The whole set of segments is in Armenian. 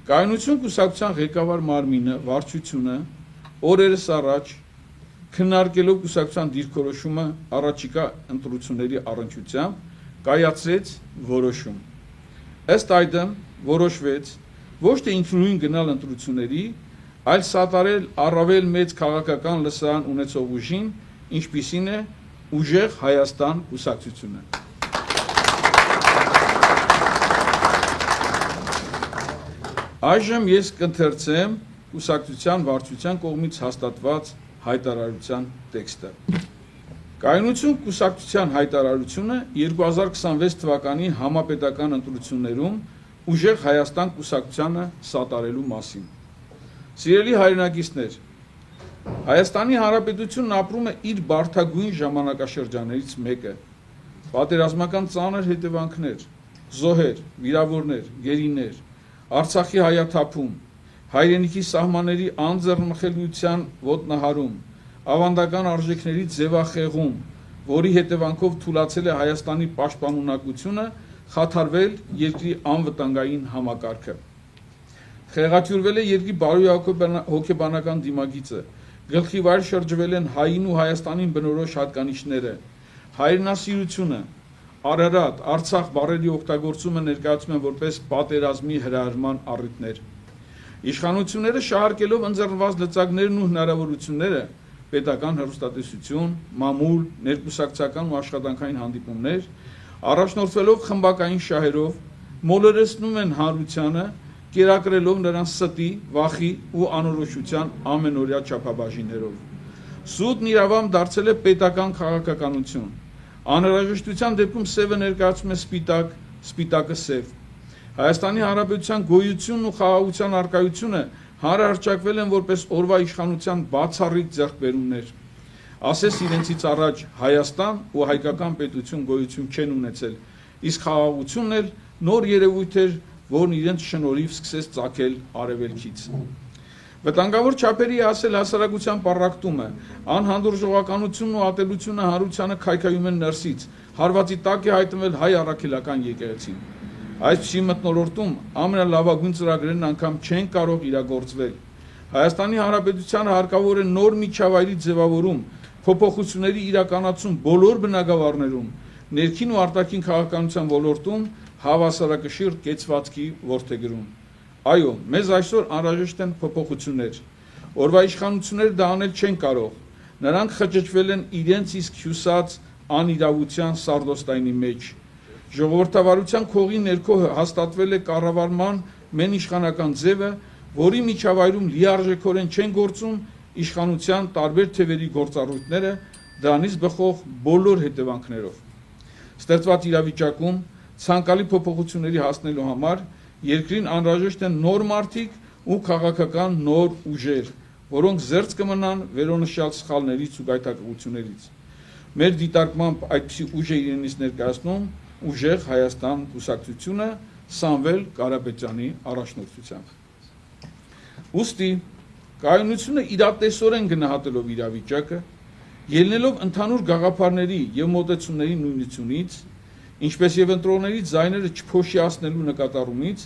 Կայունություն կուսակցության ղեկավար մարմինը վարչությունը օրերս առաջ քննարկելով կուսակցության դիրքորոշումը առաջիկա ընտրությունների առնչությամբ կայացրեց որոշում։ Ըստ այդմ որոշվեց ոչ թե ինքնուրույն գնալ ընտրությունների, այլ սատարել առավել մեծ քաղաքական լսարան ունեցող ուժին, ինչպիսին է Ուժեղ Հայաստան կուսակցությունը։ Այժմ ես կընթերցեմ կուսակցության վարչության կողմից հաստատված հայտարարության տեքստը։ Կայունություն կուսակցության հայտարարությունը 2026 թվականի համապետական ընտրություններում Ուժեղ Հայաստան կուսակցությանը սատարելու մասին։ Սիրելի հայրենակիցներ, Հայաստանի Հանրապետությունն ապրում է իր բարդագույն ժամանակաշրջաններից մեկը։ Պատերազմական ծանր հետևանքներ, զոհեր, վիրավորներ, գերիներ, Արցախի հայաթափում, հայրենիքի սահմանների անձեռնմխելիության ոտնահարում, ավանդական արժեքների ձևախեղում, որի հետևանքով թուլացել է Հայաստանի պաշտպանունակությունը, խաթարվել երկրի անվտանգային համակարգը։ Խեղաթյուրվել է երկրի բարոյահոգեբանական դիմագիծը, գլխի վայր շրջվել են հային ու Հայաստանին բնորոշ հատկանիշները, հայրենասիրությունը, Արարատ, Արցախ բառերի օգտագործումը ներկայացում են որպես պատերազմի հրահրման առիթներ։ Իշխանությունները շահարկելով ընձեռնված լծակներն ու հնարավորությունները, պետական հեռուստատեսություն, մամուլ, ներկուսակցական ու աշխատանքային հանդիպումներ, առաջնորդվելով խմբակային շահերով, մոլորեցնում են հանրությանը, կերակրելով նրան ստի, վախի ու անորոշության ամենօրյա չափաբաժիններով։ Սուտն իրավամբ դարձել է պետական քաղաքականություն։ Անհրաժեշտության դեպքում սևը ներկայացում է սպիտակ, սպիտակը սև։ Հայաստանի Հանրապետության գոյությունն ու խաղաղության առկայությունը հանրահռչակվել են որպես օրվա իշխանության բացառիկ ձեռքբերումներ։ Ասես իրենցից առաջ Հայաստան ու հայկական պետություն գոյություն չեն ունեցել, իսկ խաղաղությունն էլ նոր երևույթ էր, որն իրենց շնորհիվ սկսեց ծագել արևելքից։ Վտանգավոր չափերի ասել հասարակության պառակտումը, անհանդուրժողականությունն ու ատելությունը հանրությանը քայքայում են ներսից, հարվածի տակ է հայտնվել հայ առաքելական եկեղեցին։ Այսպիսի մթնոլորտում ամենալավագույն ծրագրերն անգամ չեն կարող իրագործվել։ Հայաստանի Հանրապետությանը հարկավոր է նոր միջավայրի ձևավորում, փոփոխությունների իրականացում բոլոր բնագավառներում, ներքին ու արտաքին քաղաքականության ոլորտում հավասարակշիռ կեցվածքի որդեգրում։ Այո, մեզ այսօր անհրաժեշտ են փոփոխություններ։ Օրվա իշխանությունները դա անել չեն կարող։ Նրանք խճճվել են իրենց իսկ հյուսած անիրավության սարդոստայնի մեջ։ Ժողովրդավարության քողի ներքո հաստատվել է կառավարման մենիշխանական ձևը, որի միջավայրում լիարժեքորեն չեն գործում իշխանության տարբեր թևերի գործառույթները, դրանից բխող բոլոր հետևանքներով։ Ստեղծված իրավիճակում ցանկալի փոփոխությունների հասնելու համար երկրին անհրաժեշտ են նոր մարդիկ ու քաղաքական նոր ուժեր, որոնք զերծ կմնան վերոնշյալ սխալներից ու գայթակղություններից։ Մեր դիտարկմամբ այդպիսի ուժ է իրենից ներկայացնում Ուժեղ Հայաստան կուսակցությունը Սամվել Կարապետյանի առաջնորդությամբ։ Ուստի կայունությունը իրատեսորեն գնահատելով իրավիճակը, ելնելով ընդհանուր գաղափարների եւ մոտեցումների նույնությունից, ինչպես եւ ընտրողների ձայները չփոշիացնելու նկատառումից,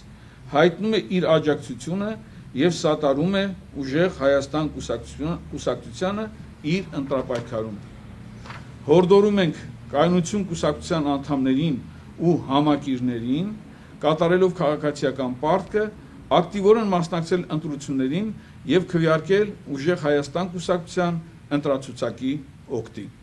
հայտնում է իր աջակցությունը եւ սատարում է Ուժեղ Հայաստան կուսակցությանը իր ընտրապայքարում։ Հորդորում ենք կայունություն կուսակցության անդամներին ու համակիրներին, կատարելով քաղաքացիական պարտքը, ակտիվորեն մասնակցել ընտրություններին եւ քվեարկել Ուժեղ Հայաստան կուսակցության ընտրացուցակի օգտին։